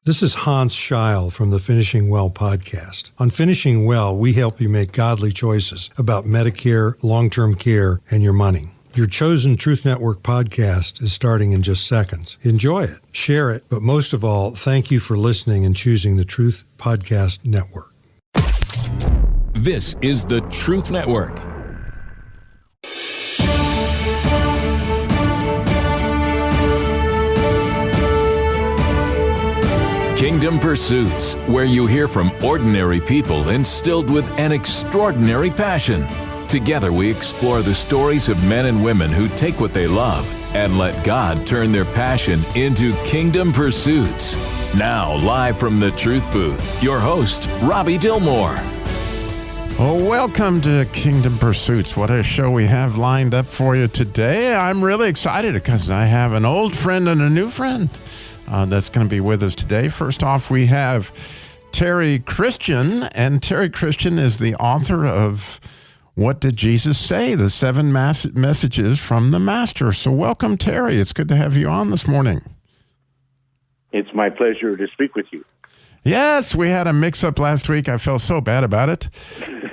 This is Hans Scheil from the Finishing Well podcast. On Finishing Well, we help you make godly choices about Medicare, long-term care, and your money. Your chosen Truth Network podcast is starting in just seconds. Enjoy it, share it, but most of all, thank you for listening and choosing the Truth Podcast Network. This is the Truth Network. Kingdom Pursuits, where you hear from ordinary people instilled with an extraordinary passion. Together we explore the stories of men and women who take what they love and let God turn their passion into kingdom pursuits. Now, live from the Truth Booth, your host, Robby Dilmore. Oh, welcome to Kingdom Pursuits. What a show we have lined up for you today. I'm really excited because I have an old friend and a new friend that's going to be with us today. First off, we have Terry Christian, and Terry Christian is the author of What Did Jesus Say? The 7 Messages from the Master. So welcome, Terry. It's good to have you on this morning. It's my pleasure to speak with you. Yes, we had a mix-up last week. I felt so bad about it.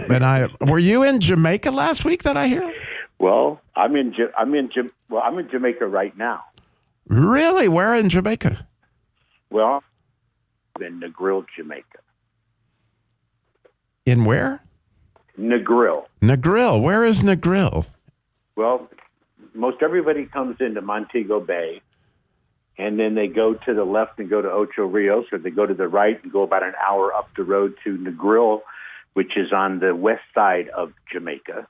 But were you in Jamaica last week? That I hear. Well, I'm in Jamaica right now. Really? Where in Jamaica? Well, in Negril, Jamaica. In where? Negril. Negril. Where is Negril? Well, most everybody comes into Montego Bay, and then they go to the left and go to Ocho Rios, or they go to the right and go about an hour up the road to Negril, which is on the west side of Jamaica.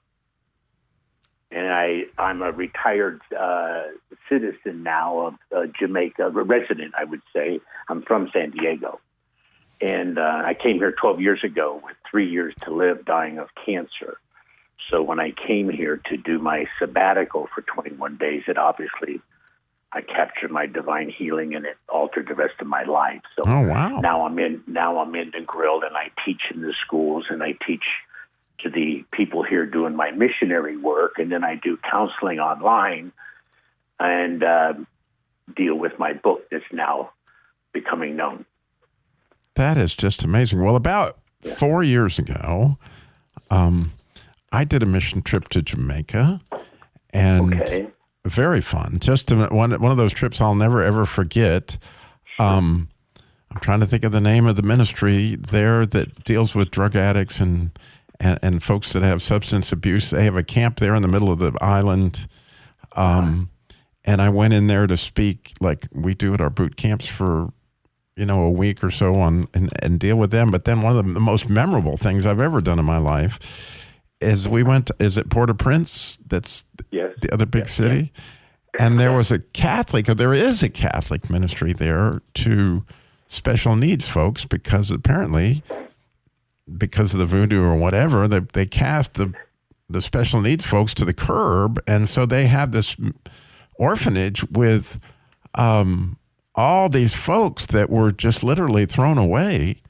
And I'm a retired citizen now of Jamaica, a resident, I would say. I'm from San Diego. And I came here 12 years ago with 3 years to live, dying of cancer. So when I came here to do my sabbatical for 21 days, I captured my divine healing, and it altered the rest of my life. So wow. Now I'm in the grill, and I teach in the schools, and I teach to the people here doing my missionary work, and then I do counseling online and deal with my book that's now becoming known. That is just amazing. Well, about 4 years ago, I did a mission trip to Jamaica, and very fun. Just one of those trips I'll never, ever forget. I'm trying to think of the name of the ministry there that deals with drug addicts and folks that have substance abuse. They have a camp there in the middle of the island. And I went in there to speak like we do at our boot camps for, a week or so and deal with them. But then one of the most memorable things I've ever done in my life is is it Port-au-Prince? That's the other big city. Yeah. And there is a Catholic ministry there to special needs folks because apparently, because of the voodoo or whatever, they cast the special needs folks to the curb. And so they have this orphanage with all these folks that were just literally thrown away.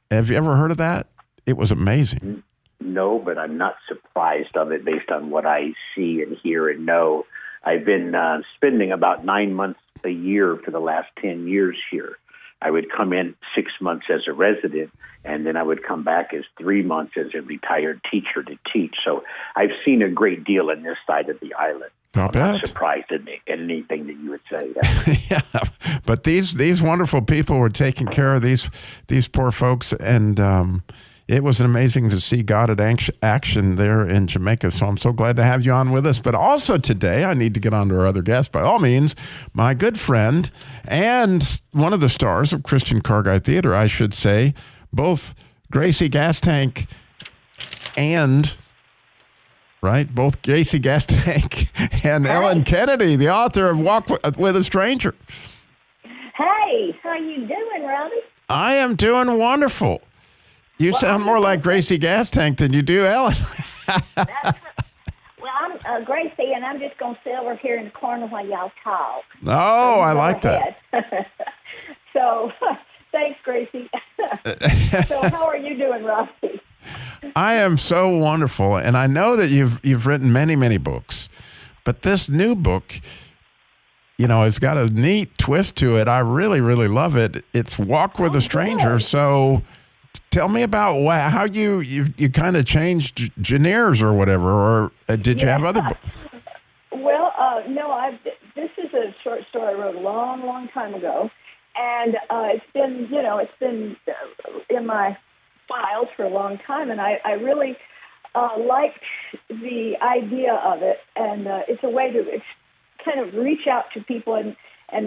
Have you ever heard of that? It was amazing. No, but I'm not surprised of it based on what I see and hear and know. I've been spending about 9 months a year for the last 10 years here. I would come in 6 months as a resident, and then I would come back as 3 months as a retired teacher to teach. So I've seen a great deal on this side of the island. I'm not surprised at anything that you would say. Yeah, but these wonderful people were taking care of these poor folks, and it was amazing to see God at action there in Jamaica. So I'm so glad to have you on with us. But also today, I need to get on to our other guest. By all means, my good friend and one of the stars of Christian Car Guy Theater, I should say, both Gracie Gastank and... Right, both Gracie Gastank and Ellen Kennedy, the author of Walk with a Stranger. Hey, how you doing, Robby? I am doing wonderful. You sound more like Gracie Gastank than you do Ellen. Well, I'm Gracie, and I'm just going to sit over here in the corner while y'all talk. Oh, I like that. So, thanks, Gracie. So, how are you doing, Robby? I am so wonderful, and I know that you've written many, many books, but this new book it's got a neat twist to it. I really, really love it. It's Walk with a Stranger. So tell me about how you kind of changed genres or whatever, or did you have other books? Well, no, this is a short story I wrote a long, long time ago, and it's been in my files for a long time, and I really liked the idea of it, and it's a way to kind of reach out to people and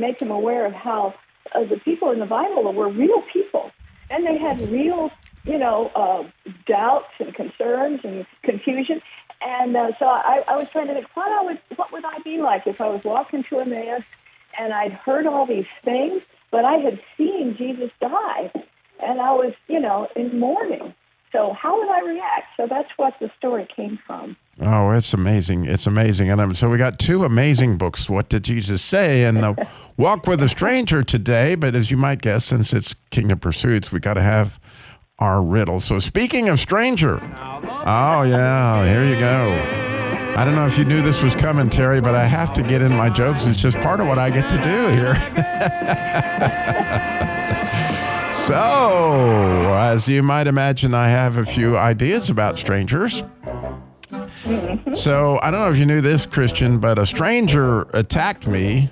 make them aware of how the people in the Bible were real people, and they had real, doubts and concerns and confusion. And so I was trying to think, what would I be like if I was walking to Emmaus and I'd heard all these things, but I had seen Jesus die, and I was, in mourning. So how would I react? So that's what the story came from. Oh, it's amazing. It's amazing. And so we got two amazing books, What Did Jesus Say? And the Walk with a Stranger today. But as you might guess, since it's Kingdom Pursuits, we got to have our riddle. So speaking of stranger, oh, yeah, here you go. I don't know if you knew this was coming, Terry, but I have to get in my jokes. It's just part of what I get to do here. So, as you might imagine, I have a few ideas about strangers. So, I don't know if you knew this, Christian, but a stranger attacked me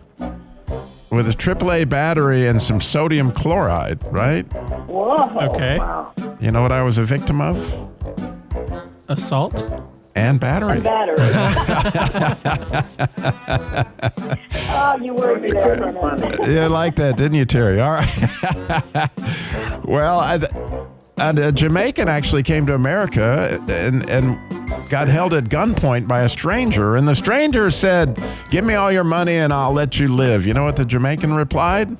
with a AAA battery and some sodium chloride, right? Whoa. Okay. Wow. You know what I was a victim of? Assault? And battery. Oh, you were there. You liked that, didn't you, Terry? All right. Well, a Jamaican actually came to America and got held at gunpoint by a stranger. And the stranger said, "Give me all your money and I'll let you live." You know what the Jamaican replied?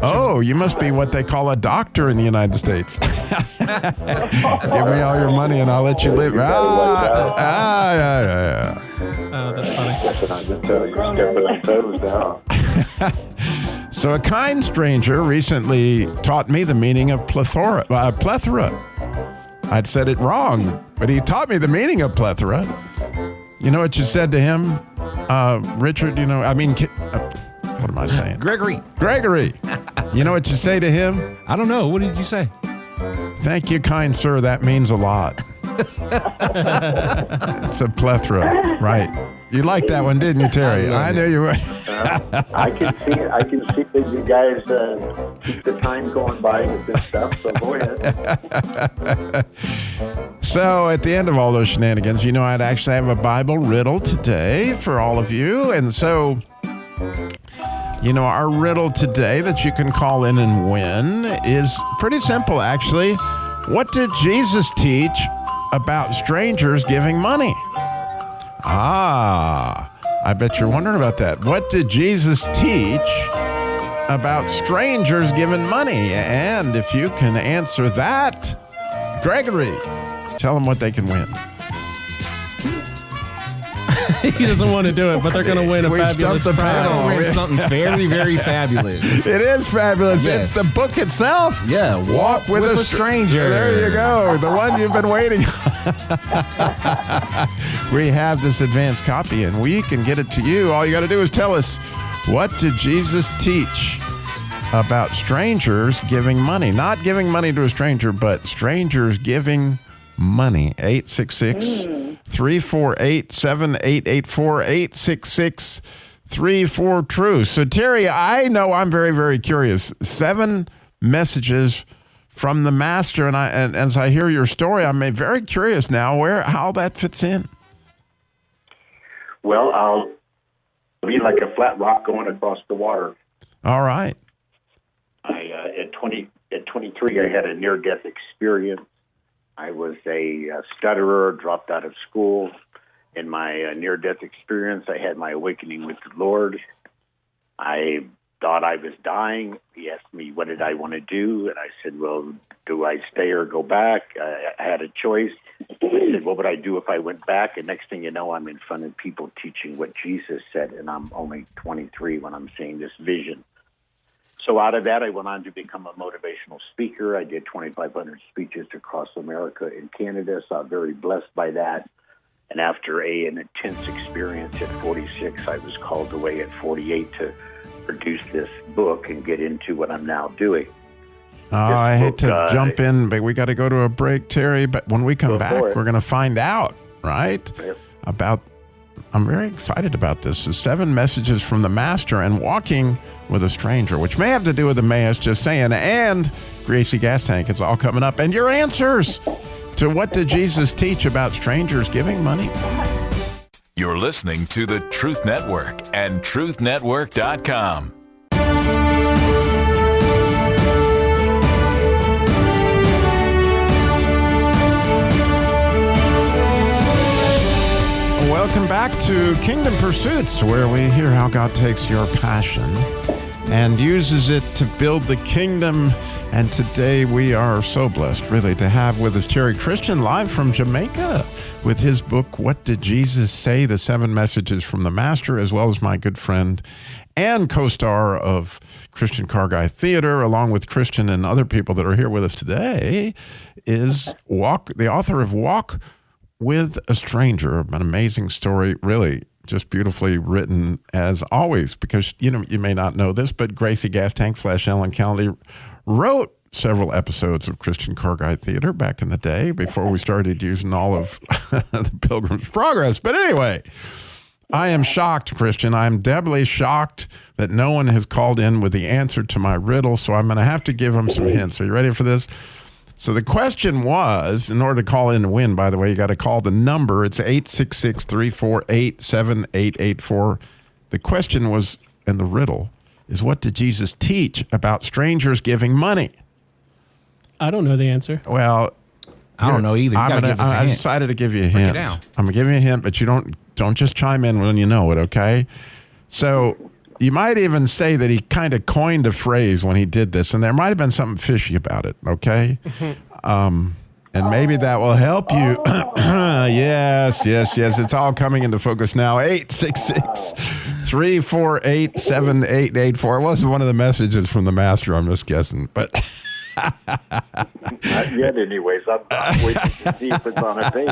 "Oh, you must be what they call a doctor in the United States." "Give me all your money and I'll let you live." Yeah. Oh, that's funny. So a kind stranger recently taught me the meaning of plethora. I'd said it wrong, but he taught me the meaning of plethora. You know what you said to him, Richard? What am I saying? Gregory. You know what you say to him? I don't know. What did you say? "Thank you, kind sir. That means a lot." It's a plethora, right? You liked that one, didn't you, Terry? I knew you would. I can see that you guys keep the time going by with this stuff, so go ahead. So at the end of all those shenanigans, I'd actually have a Bible riddle today for all of you. And so, our riddle today that you can call in and win is pretty simple, actually. What did Jesus teach about strangers giving money? I bet you're wondering about that. What did Jesus teach about strangers giving money? And if you can answer that, Gregory, tell them what they can win. He doesn't want to do it, but they're going to win a We've fabulous stumped the prize. panel. We're in something very, very fabulous. It is fabulous. Yes. It's the book itself. Yeah, Walk with a Stranger. There you go. The one you've been waiting on. We have this advanced copy, and we can get it to you. All you got to do is tell us, what did Jesus teach about strangers giving money? Not giving money to a stranger, but strangers giving money. 866-348-7884, 866-344-TRUE. So, Terry, I know I'm very, very curious. 7 messages from the Master, and as I hear your story, I'm very curious now how that fits in. Well, I'll be like a flat rock going across the water. All right. At 23, I had a near-death experience. I was a stutterer, dropped out of school. In my near-death experience, I had my awakening with the Lord. I thought I was dying. He asked me, what did I want to do? And I said, well, do I stay or go back? I had a choice. I said, what would I do if I went back? And next thing you know, I'm in front of people teaching what Jesus said, and I'm only 23 when I'm seeing this vision. So out of that, I went on to become a motivational speaker. I did 2,500 speeches across America and Canada, so I'm very blessed by that. And after an intense experience at 46, I was called away at 48 to produce this book and get into what I'm now doing. I hate to jump in, but we got to go to a break, Terry. But when we come back, we're going to find out, right, about, I'm very excited about this, the 7 messages from the Master and walking with a stranger, which may have to do with Emmaus, just saying, and Gracie Gas Tank. It's all coming up. And your answers to what did Jesus teach about strangers giving money? You're listening to the Truth Network and truthnetwork.com. Welcome back to Kingdom Pursuits, where we hear how God takes your passion and uses it to build the kingdom. And today we are so blessed, really, to have with us Terry Christian live from Jamaica with his book, What Did Jesus Say? The 7 Messages from the Master, as well as my good friend and co-star of Christian Car Guy Theater, along with Christian and other people that are here with us today, is the author of Walk with a Stranger, an amazing story, really just beautifully written as always, because you may not know this, but Gracie Gas Tank / Ellen Kennedy wrote several episodes of Christian Car Guy Theater back in the day before we started using all of the Pilgrim's Progress. But anyway, I am shocked, Christian. I'm doubly shocked that no one has called in with the answer to my riddle, so I'm going to have to give them some hints. Are you ready for this? So the question was, in order to call in and win, by the way, you got to call the number. It's 866-348-7884. The question was, and the riddle is, what did Jesus teach about strangers giving money? I don't know the answer. Well, I don't know either. I decided to give you a hint. down. I'm going to give you a hint, but you don't just chime in when you know it, okay? So you might even say that he kind of coined a phrase when he did this, and there might have been something fishy about it, okay? And maybe that will help you. Yes. It's all coming into focus now. 866-348-7884. It wasn't one of the messages from the Master, I'm just guessing, but... Not yet, anyways. I'm waiting to see if it's on a page.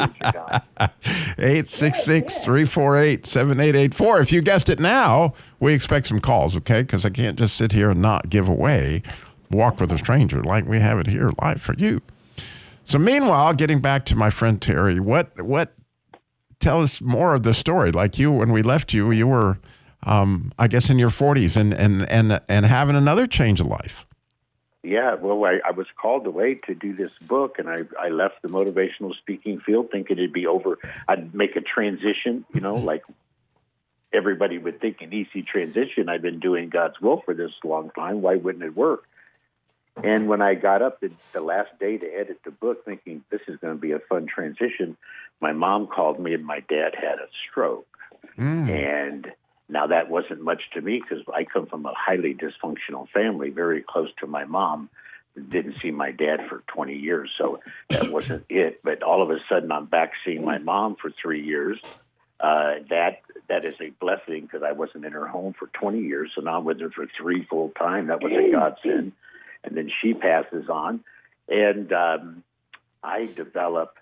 866-348-7884. If you guessed it now, we expect some calls, okay? Because I can't just sit here and not give away Walk with a Stranger like we have it here live for you. So meanwhile, getting back to my friend Terry, what tell us more of the story. Like you, when we left you, you were, I guess, in your 40s and having another change of life. Yeah, well, I was called away to do this book, and I left the motivational speaking field thinking it'd be over. I'd make a transition, like everybody would think an easy transition. I've been doing God's will for this long time. Why wouldn't it work? And when I got up the last day to edit the book thinking this is going to be a fun transition, my mom called me and my dad had a stroke. And now, that wasn't much to me because I come from a highly dysfunctional family, very close to my mom. Didn't see my dad for 20 years, so that wasn't it. But all of a sudden, I'm back seeing my mom for 3 years. That is a blessing because I wasn't in her home for 20 years, so now I'm with her for 3 full time. That was a godsend. And then she passes on, and I develop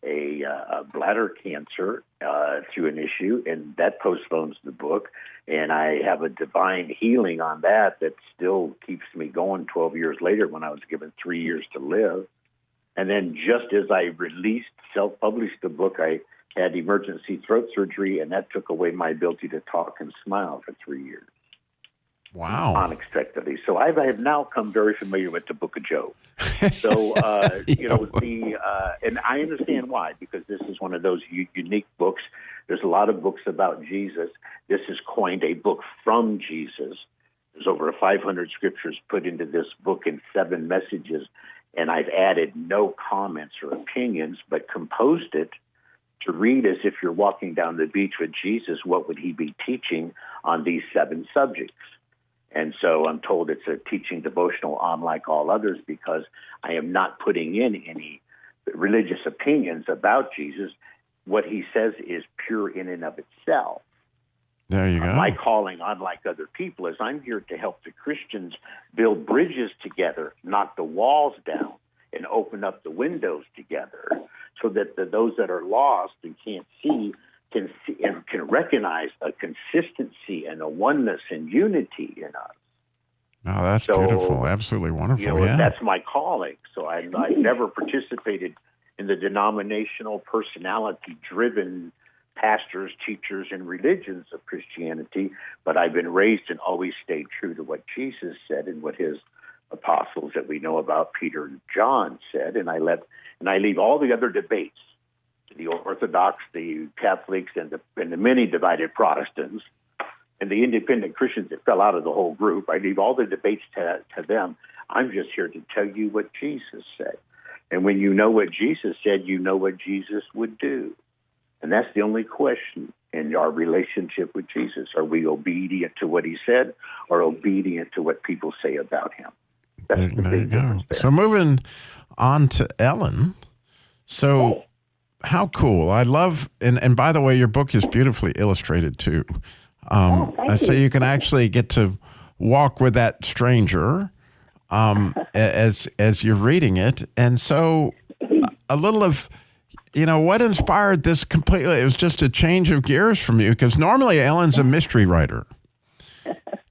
a bladder cancer through an issue, and that postpones the book. And I have a divine healing on that still keeps me going 12 years later when I was given 3 years to live. And then just as I self-published the book, I had emergency throat surgery, and that took away my ability to talk and smile for 3 years. Wow. Unexpectedly. So I have now come very familiar with the Book of Job. So, and I understand why, because this is one of those unique books. There's a lot of books about Jesus. This is coined a book from Jesus. There's over 500 scriptures put into this book in 7 messages, and I've added no comments or opinions, but composed it to read as if you're walking down the beach with Jesus. What would he be teaching on these 7 subjects? And so I'm told it's a teaching devotional unlike all others because I am not putting in any religious opinions about Jesus. What he says is pure in and of itself. There you go. My calling, unlike other people, is I'm here to help the Christians build bridges together, knock the walls down, and open up the windows together so that those that are lost and can't see can see and can recognize a consistency and a oneness and unity in us. Oh, that's beautiful. Absolutely wonderful. Yeah. That's my calling. So I never participated in the denominational, personality-driven pastors, teachers, and religions of Christianity, but I've been raised and always stayed true to what Jesus said and what his apostles that we know about, Peter and John, said, and I leave all the other debates, the Orthodox, the Catholics, and the many divided Protestants, and the independent Christians that fell out of the whole group. I leave all the debates to them. I'm just here to tell you what Jesus said. And when you know what Jesus said, you know what Jesus would do. And that's the only question in our relationship with Jesus. Are we obedient to what he said or obedient to what people say about him? That's the there you big go. difference there. So moving on to Ellen. So how cool. I love, and by the way, your book is beautifully illustrated too. So you can actually get to walk with that stranger as you're reading it. And so a little of, what inspired this completely? It was just a change of gears from you, because normally Ellen's a mystery writer.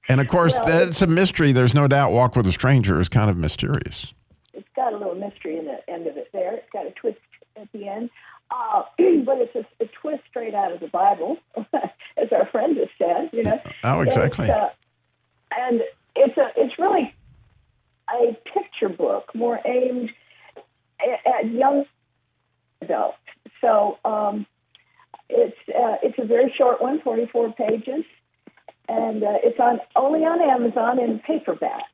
And of course, that's a mystery. There's no doubt Walk with a Stranger is kind of mysterious. It's got a little mystery in the end of it there. It's got a twist at the end. But it's a twist straight out of the Bible, as our friend has said, Oh, exactly. And it's really a picture book, more aimed at young adults. So it's a very short one, 44 pages, and it's only on Amazon in paperback.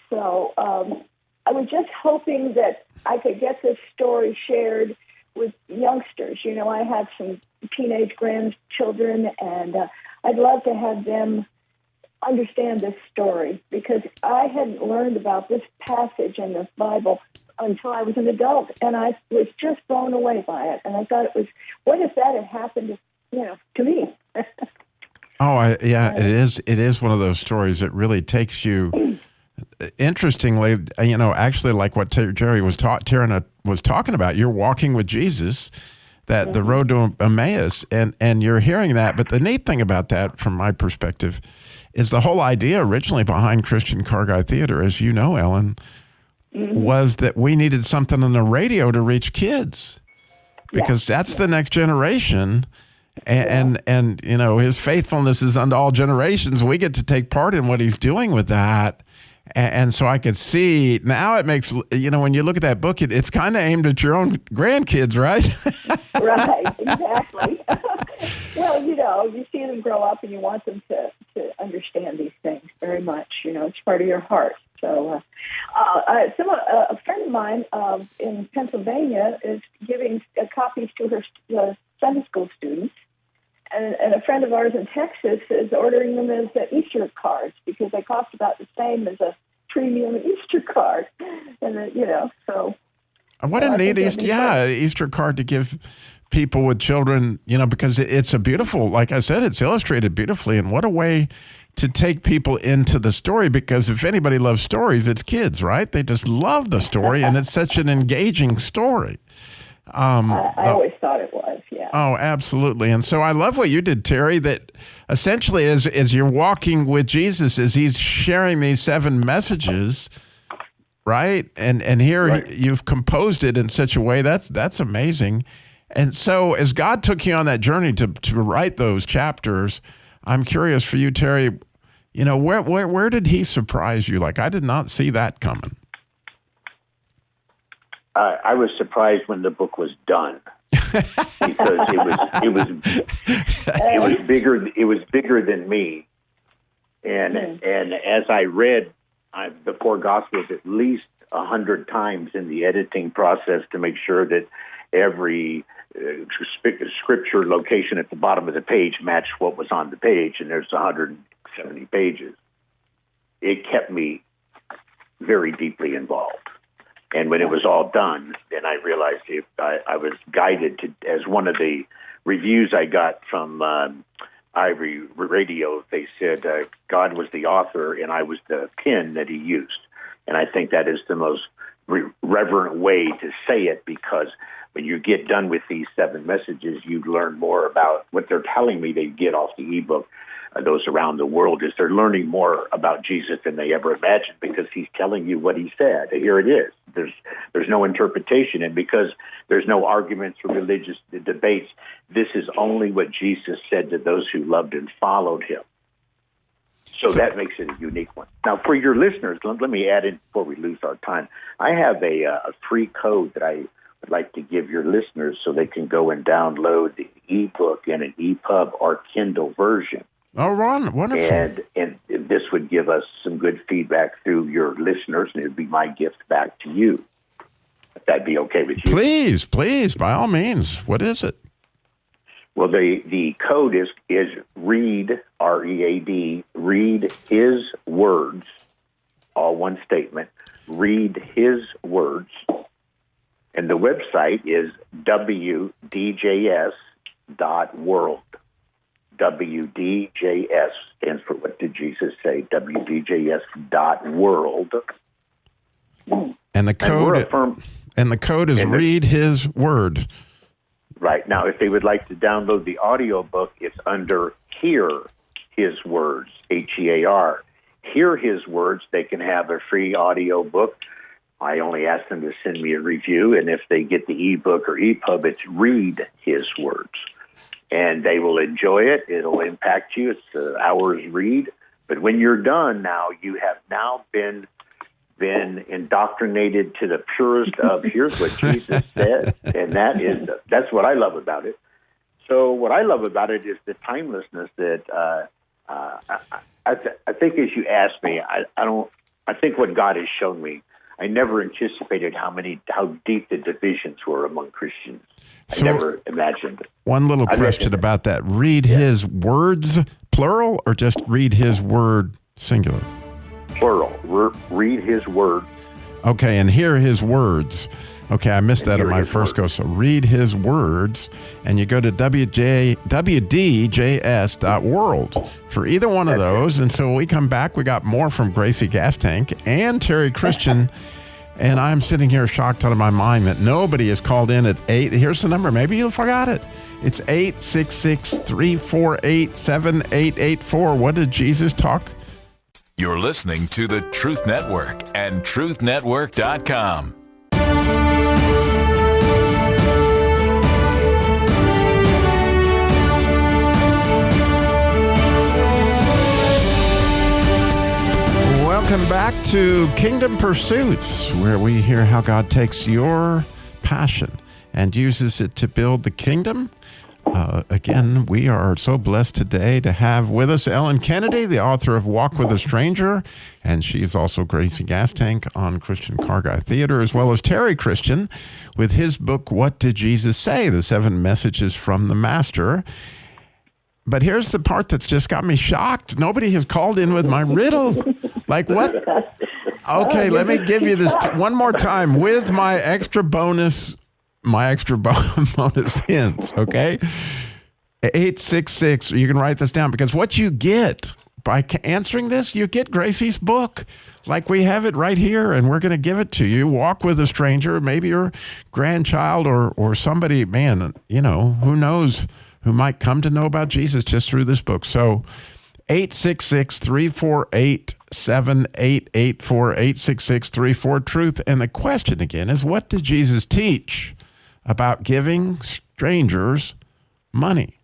So I was just hoping that I could get this story shared with youngsters. I have some teenage grandchildren, and I'd love to have them understand this story, because I hadn't learned about this passage in the Bible until I was an adult, and I was just blown away by it. And I thought what if that had happened, to me? It is one of those stories that really takes you. Interestingly, actually, like what Jerry was talking about, you're walking with Jesus, that the road to Emmaus, and you're hearing that. But the neat thing about that, from my perspective, is the whole idea originally behind Christian Car Guy Theater, as you know, Ellen, was that we needed something on the radio to reach kids, because that's the next generation. And his faithfulness is unto all generations. We get to take part in what he's doing with that. And so I could see now it makes, when you look at that book, it's kind of aimed at your own grandkids, right? Right, exactly. Well, you see them grow up and you want them to understand these things very much. It's part of your heart. So a friend of mine in Pennsylvania is giving copies to her Sunday school students. And a friend of ours in Texas is ordering them as Easter cards, because they cost about the same as a premium Easter card. And, so. What a neat Easter card to give people with children, because it's a beautiful, like I said, it's illustrated beautifully. And what a way to take people into the story, because if anybody loves stories, it's kids, right? They just love the story, and it's such an engaging story. I always thought it was, yeah. Oh, absolutely. And so I love what you did, Terry, that essentially as you're walking with Jesus, as he's sharing these 7 messages, right? And here you've composed it in such a way, that's amazing. And so as God took you on that journey to write those chapters, I'm curious for you, Terry, where did he surprise you? Like, I did not see that coming. I was surprised when the book was done, because it was bigger. It was bigger than me, and as I read the 4 Gospels at least 100 times in the editing process to make sure that every scripture location at the bottom of the page matched what was on the page, and there's 170 pages. It kept me very deeply involved. And when it was all done, then I realized I was guided to, as one of the reviews I got from Ivory Radio, they said God was the author and I was the pen that he used. And I think that is the most reverent way to say it, because when you get done with these 7 messages, you learn more about what they're telling me they get off the ebook. Those around the world is they're learning more about Jesus than they ever imagined, because he's telling you what he said. Here it is. There's no interpretation, and because there's no arguments or religious debates, this is only what Jesus said to those who loved and followed him. So that makes it a unique one. Now, for your listeners, let me add in before we lose our time. I have a free code that I would like to give your listeners so they can go and download the ebook in an EPUB or Kindle version. Oh, Ron, wonderful. And this would give us some good feedback through your listeners, and it would be my gift back to you. If that'd be okay with you. Please, by all means. What is it? Well, the code is READ, READ, read his words, all one statement, read his words. And the website is WDJS.world. WDJS stands for what did Jesus say? WDJS.world. And the code is read his word. Right. Now, if they would like to download the audio book, it's under Hear His Words, HEAR. Hear His Words. They can have a free audio book. I only ask them to send me a review, and if they get the ebook or EPUB, it's Read His Words. And they will enjoy it. It'll impact you. It's an hour's read. But when you're done now, you have now been indoctrinated to the purest of here's what Jesus said, and that's what I love about it. So what I love about it is the timelessness that I think, as you asked me, I think what God has shown me, I never anticipated how deep the divisions were among Christians. I never imagined it. One little question about that: read his words, plural, or just read his word, singular? Plural. Read his words. Okay, and hear his words. Okay, I missed that in my first go. So read his words, and you go to WDJS.world for either one of those. And so when we come back, we got more from Gracie Gastank and Terry Christian. And I'm sitting here shocked out of my mind that nobody has called in at 8. Here's the number. Maybe you forgot it. It's 866-348-7884. What did Jesus talk? You're listening to the Truth Network and truthnetwork.com. Welcome back to Kingdom Pursuits, where we hear how God takes your passion and uses it to build the kingdom. Again, we are so blessed today to have with us Ellen Kennedy, the author of Walk with a Stranger, and she is also Gracie Gastank on Christian Car Guy Theater, as well as Terry Christian with his book, What Did Jesus Say? The 7 Messages from the Master. But here's the part that's just got me shocked. Nobody has called in with my riddle. Like what? Okay, let me give you this one more time with my extra bonus hints, okay? 866, you can write this down, because what you get by answering this, you get Gracie's book. Like we have it right here, and we're going to give it to you. Walk with a Stranger, maybe your grandchild or somebody, man, you know, who knows, who might come to know about Jesus just through this book. So 866-348-7884, 866-34-TRUTH. And the question again is, what did Jesus teach about giving strangers money?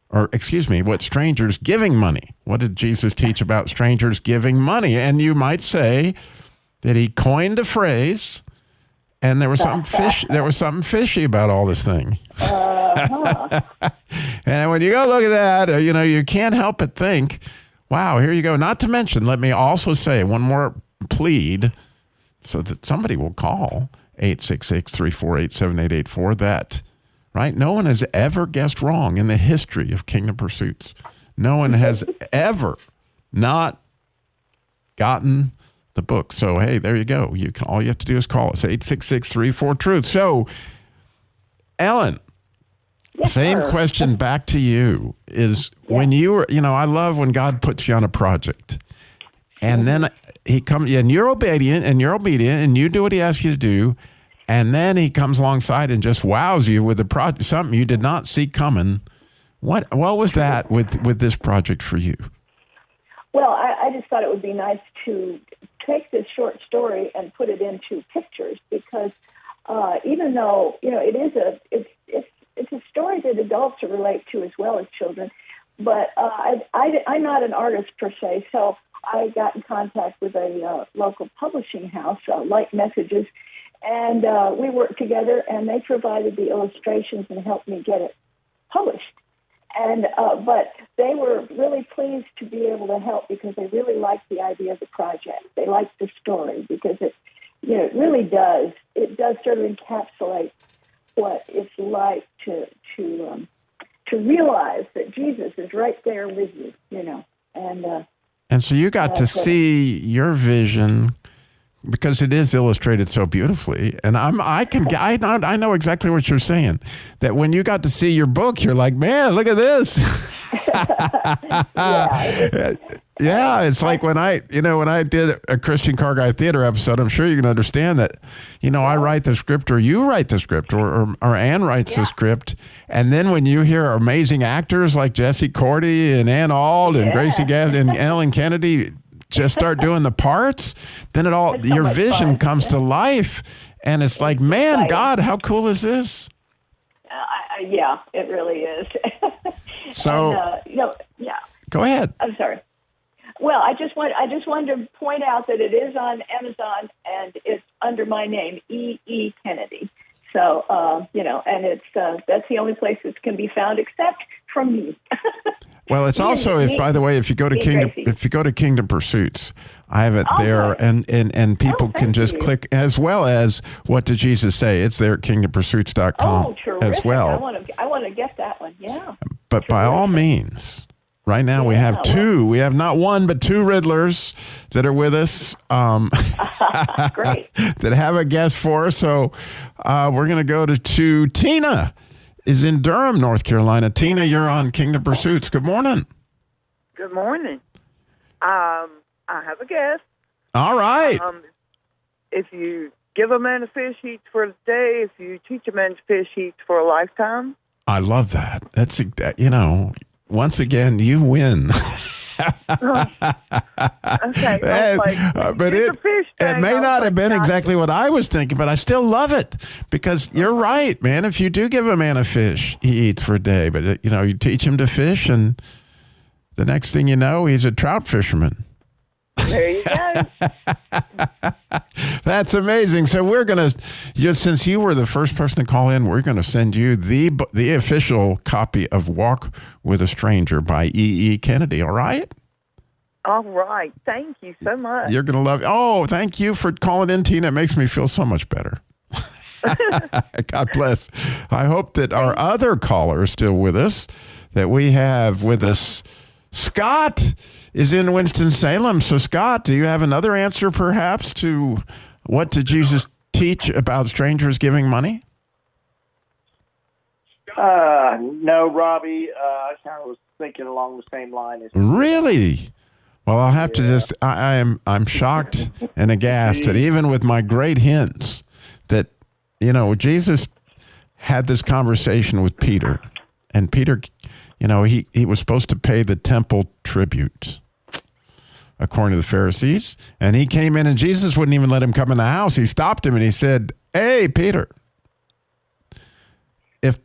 Or, excuse me, what strangers giving money? What did Jesus teach about strangers giving money? And you might say that he coined a phrase, and there was something fishy about all this thing. And when you go look at that, you know, you can't help but think, wow, here you go. Not to mention, let me also say one more plead so that somebody will call 866-348-7884 that, right? No one has ever guessed wrong in the history of Kingdom Pursuits. No one has ever not gotten the book. So, hey, there you go. All you have to do is call us, 866-34-TRUTH. So, Ellen, yes, same sir. question back to you is when you were, you know, I love when God puts you on a project And then he comes, and you're obedient, and you do what he asks you to do. And then he comes alongside and just wows you with something you did not see coming. What was that with this project for you? Well, I just thought it would be nice to take this short story and put it into pictures, because even though it's a story that adults relate to as well as children, but I'm not an artist per se, so I got in contact with a local publishing house, Light Messages, and we worked together, and they provided the illustrations and helped me get it published. And but they were really pleased to be able to help, because they really liked the idea of the project. They liked the story, because it really does. It does sort of encapsulate what it's like to realize that Jesus is right there with you, And so you got to see your vision, because it is illustrated so beautifully. And I know exactly what you're saying. That when you got to see your book, you're like, man, look at this. Yeah, it's like when I did a Christian Car Guy Theater episode, I'm sure you can understand that, I write the script, or you write the script, or Ann writes the script. And then when you hear amazing actors like Jesse Cordy and Ann Auld and Gracie Gadd and Ellen Kennedy just start doing the parts, then your vision comes to life. And it's like, man, God, how cool is this? Yeah, it really is. So, go ahead. I'm sorry. Well, I just wanted to point out that it is on Amazon, and it's under my name, E. Kennedy. So, and it's that's the only place it can be found except from me. Well, it's also, by the way, if you go to Kingdom Pursuits, I have it there, and people can just click, as well as What Did Jesus Say? It's there at kingdompursuits.com as well. I want to get that one. Yeah. But by all means, right now we have two. We have not one, but two Riddlers that are with us. Great. That have a guest for us. So we're going to go to Tina. Is in Durham, North Carolina. Tina, you're on Kingdom Pursuits. Good morning. Good morning. I have a guess. All right. If you give a man a fish, he eats for a day. If you teach a man to fish, he eats for a lifetime. I love that. That's, once again, you win. Okay. But it may not have been exactly what I was thinking, but I still love it, because you're right, man. If you do give a man a fish, he eats for a day. But, you teach him to fish, and the next thing you know, he's a trout fisherman. There you go. That's amazing. So we're going to, since you were the first person to call in, we're going to send you the official copy of Walk with a Stranger by E. Kennedy. All right? All right. Thank you so much. You're going to love it. Oh, thank you for calling in, Tina. It makes me feel so much better. God bless. I hope that our other caller is still with us, that we have with us Scott is in Winston-Salem. So, Scott, do you have another answer, perhaps, to what did Jesus teach about strangers giving money? No, Robby. I kind of was thinking along the same line as Really? Well, I'll have to I'm shocked and aghast that even with my great hints that, Jesus had this conversation with Peter, and Peter, he was supposed to pay the temple tribute, according to the Pharisees. And he came in, and Jesus wouldn't even let him come in the house. He stopped him and he said, "Hey, Peter, if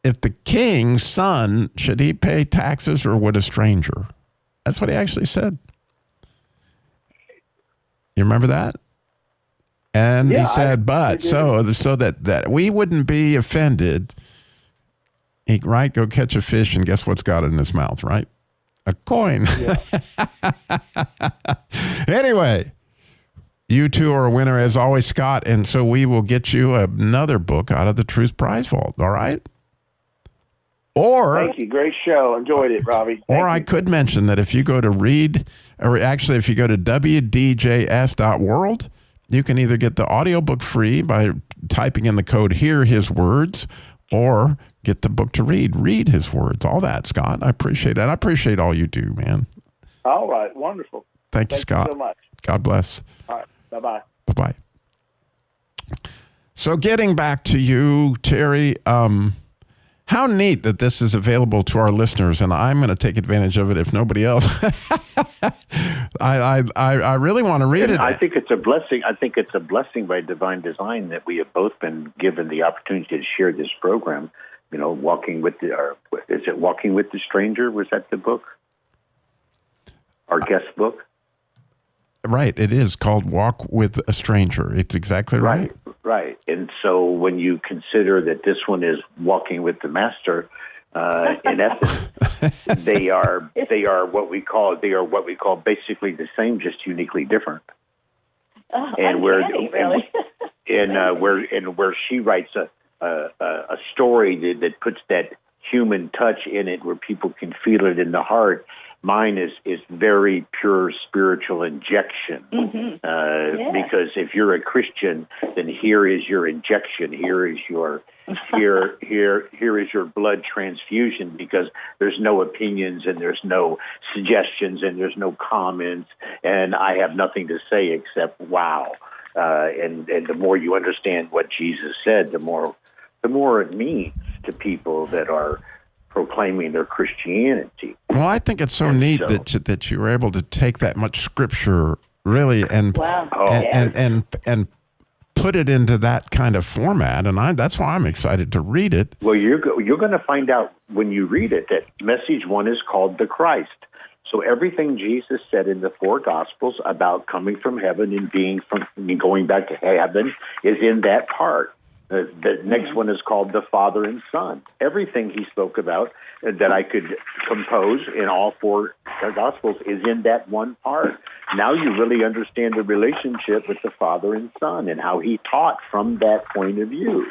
the king's son, should he pay taxes, or would a stranger?" That's what he actually said. You remember that? And he said, but so that we wouldn't be offended, go catch a fish, and guess what's got it in his mouth, right? A coin. Yeah. Anyway, you two are a winner as always, Scott, and so we will get you another book out of the Truth Prize Vault, all right? Thank you. Great show. Enjoyed it, Robby. I could mention that if you go to if you go to wdjs.world, you can either get the audiobook free by typing in the code "Hear His Words," or get the book to read His words. All that, Scott. I appreciate that. I appreciate all you do, man. All right. Wonderful. Thank you, Thank Scott. you so much. God bless. All right. Bye-bye. Bye-bye. So getting back to you, Terry, how neat that this is available to our listeners, and I'm going to take advantage of it if nobody else. I really want to read it. I think it's a blessing. I think it's a blessing by divine design that we have both been given the opportunity to share this program. You know, Walking with the Stranger? Was that the book? Our guest book? Right. It is called Walk with a Stranger. It's exactly right. Right. And so when you consider that this one is Walking with the Master, in essence, they are what we call basically the same, just uniquely different. And where she writes a story that puts that human touch in it, where people can feel it in the heart. Mine is very pure spiritual injection, because if you're a Christian, then here is your injection. Here is your blood transfusion, because there's no opinions and there's no suggestions and there's no comments, and I have nothing to say except wow. And the more you understand what Jesus said, the more it means to people that are proclaiming their Christianity. Well, I think it's so neat that you were able to take that much scripture really and put it into that kind of format, and that's why I'm excited to read it. Well, you're going to find out when you read it that message one is called the Christ. So everything Jesus said in the four Gospels about coming from heaven and going back to heaven is in that part. The next one is called the Father and Son. Everything he spoke about that I could compose in all four Gospels is in that one part. Now you really understand the relationship with the Father and Son and how he taught from that point of view.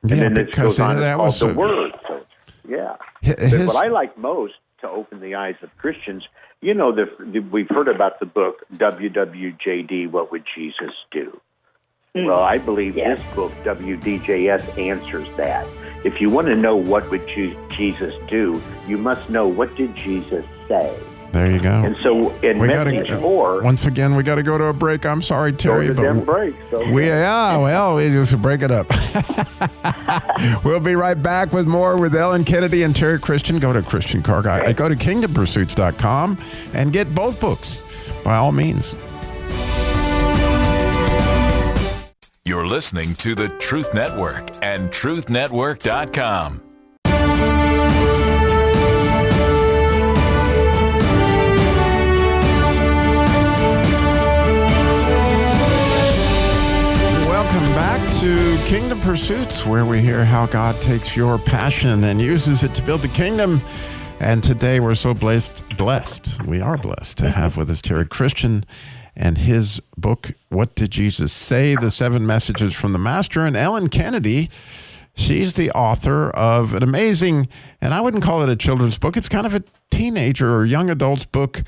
And then it goes on, it's called the Word. So, yeah. But what I like most to open the eyes of Christians, you know, we've heard about the book WWJD, What Would Jesus Do? Well, I believe this book, WDJS, answers that. If you want to know what would Jesus do, you must know what did Jesus say. There you go. And so in message 4... Once again, we got to go to a break. I'm sorry, Terry. Go to them breaks. So. We just break it up. We'll be right back with more with Ellen Kennedy and Terry Christian. Go to Christian Car Guy. Okay. Go to kingdompursuits.com and get both books, by all means. You're listening to the Truth Network and truthnetwork.com. Welcome back to Kingdom Pursuits, where we hear how God takes your passion and uses it to build the kingdom. And today we're so blessed. We are blessed to have with us Terry Christian and his book, What Did Jesus Say? The 7 Messages from the Master. And Ellen Kennedy, she's the author of an amazing, and I wouldn't call it a children's book. It's kind of a teenager or young adult's book.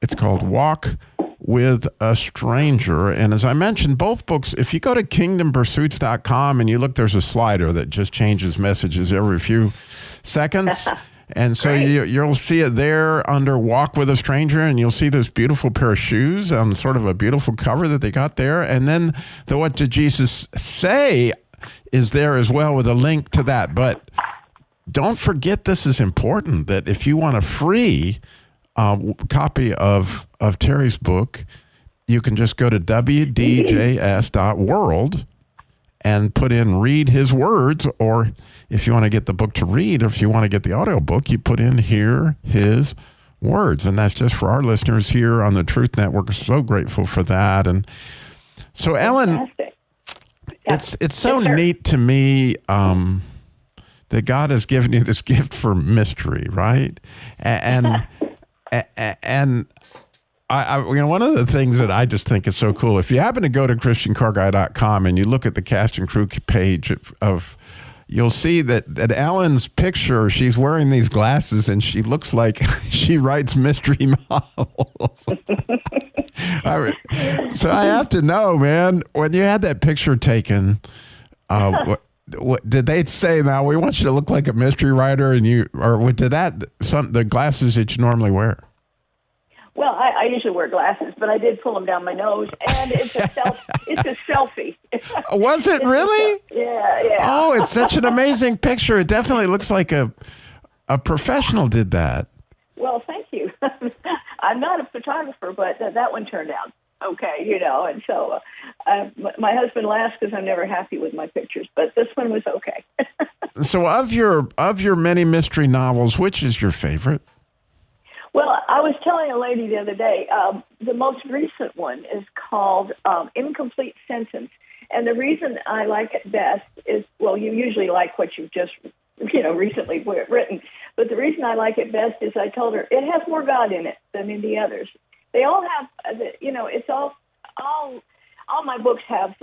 It's called Walk with a Stranger. And as I mentioned, both books, if you go to kingdompursuits.com and you look, there's a slider that just changes messages every few seconds. And so you'll see it there under Walk with a Stranger, and you'll see this beautiful pair of shoes on sort of a beautiful cover that they got there. And then the What Did Jesus Say is there as well with a link to that. But don't forget, this is important, that if you want a free copy of Terry's book, you can just go to wdjs.world and put in Read His Words, or if you want to get the book to read, or if you want to get the audio book, you put in Hear His Words. And that's just for our listeners here on the Truth Network. We're so grateful for that. And so, Ellen, it's so neat to me that God has given you this gift for mystery, right? And I one of the things that I just think is so cool, if you happen to go to ChristianCarGuy.com and you look at the cast and crew page of you'll see that Ellen's picture, she's wearing these glasses and she looks like she writes mystery novels. So I have to know, man, when you had that picture taken, what did they say? Now we want you to look like a mystery writer, and the glasses that you normally wear? Well, I usually wear glasses, but I did pull them down my nose, and it's a selfie. Was it really? Yeah. Oh, it's such an amazing picture. It definitely looks like a professional did that. Well, thank you. I'm not a photographer, but that one turned out okay, and so my husband laughs because I'm never happy with my pictures, but this one was okay. So of your many mystery novels, which is your favorite? Well, I was telling a lady the other day, the most recent one is called Incomplete Sentence. And the reason I like it best is, well, you usually like what you've just, recently written. But the reason I like it best is I told her it has more God in it than in the others. They all have, it's all my books have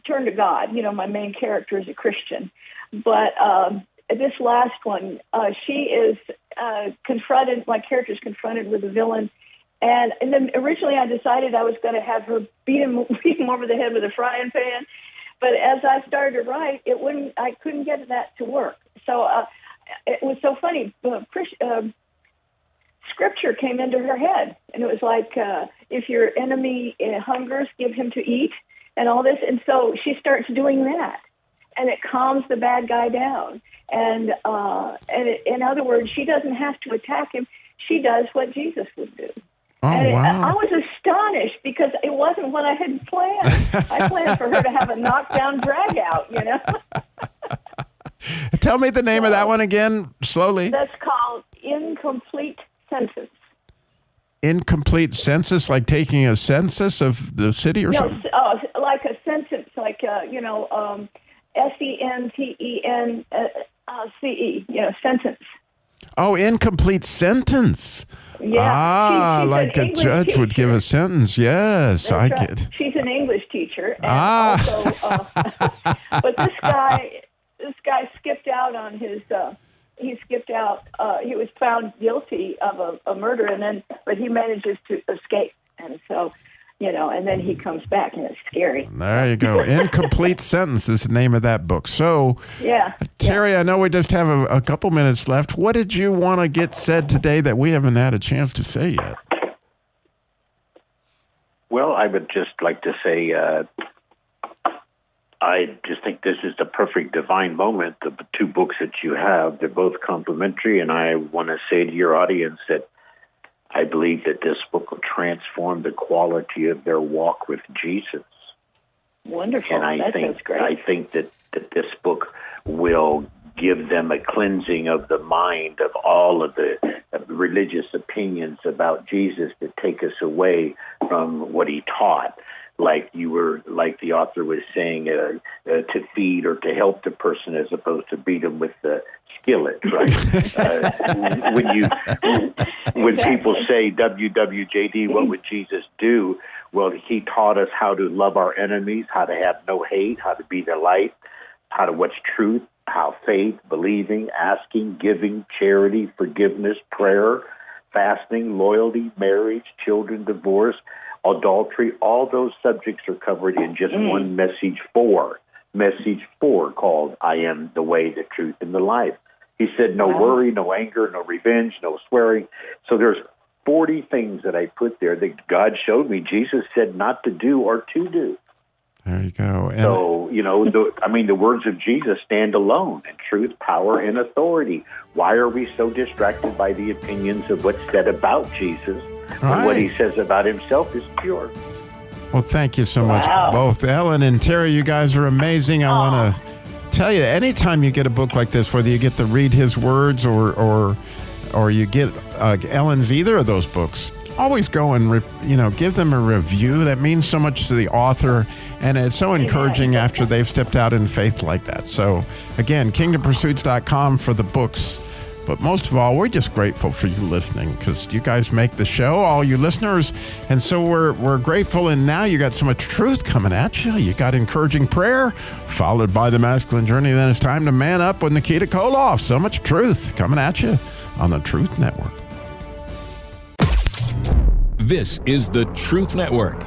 turn to God. My main character is a Christian. But this last one, she is confronted, my character is confronted with a villain. And then originally I decided I was going to have her beat him over the head with a frying pan. But as I started to write, I couldn't get that to work. So it was so funny. Scripture came into her head, and it was like, if your enemy hungers, give him to eat, and all this. And so she starts doing that, and it calms the bad guy down. And in other words, she doesn't have to attack him. She does what Jesus would do. Oh, and wow. I was astonished because it wasn't what I had planned. I planned for her to have a knockdown drag out, Tell me the name of that one again, slowly. That's called Incomplete Sentence. Incomplete census, like taking a census of the city or something? No, like a sentence, like, SENTENCE, sentence. Oh, incomplete sentence. Yeah. She's like an a English judge teacher. would give a sentence. Yes, I That's right. get it. She's an English teacher. And also, but this guy skipped out on his, he was found guilty of a murder, but he manages to escape. And so, and then he comes back, and it's scary. There you go. Incomplete Sentence is the name of that book. So, yeah, Terry, I know we just have a couple minutes left. What did you want to get said today that we haven't had a chance to say yet? Well, I would just like to say I just think this is the perfect divine moment. The two books that you have, they're both complementary, and I want to say to your audience that I believe that this book will transform the quality of their walk with Jesus. Wonderful. And Sounds great. I think that this book will give them a cleansing of the mind of all of the religious opinions about Jesus that take us away from what he taught. Like the author was saying, to feed or to help the person as opposed to beat them with the skillet, right? When people say, WWJD, what would Jesus do? Well, he taught us how to love our enemies, how to have no hate, how to be the light, how to what's truth, how faith, believing, asking, giving, charity, forgiveness, prayer, fasting, loyalty, marriage, children, divorce, adultery, all those subjects are covered in just one message 4. Message 4 called I Am the Way, the Truth, and the Life. He said no worry, no anger, no revenge, no swearing. So there's 40 things that I put there that God showed me Jesus said not to do or to do. There you go. And so, the words of Jesus stand alone in truth, power, and authority. Why are we so distracted by the opinions of what's said about Jesus? And what he says about himself is pure. Well, thank you so much, both Ellen and Terry. You guys are amazing. I want to tell you, anytime you get a book like this, whether you get to read his words or you get Ellen's either of those books, always go and give them a review. That means so much to the author, and it's so encouraging after they've stepped out in faith like that. So, again, kingdompursuits.com for the books. But most of all, we're just grateful for you listening because you guys make the show, all you listeners. And so we're grateful. And now you got so much truth coming at you. You got encouraging prayer, followed by the masculine journey. Then it's time to man up with Nikita Koloff. So much truth coming at you on the Truth Network. This is the Truth Network.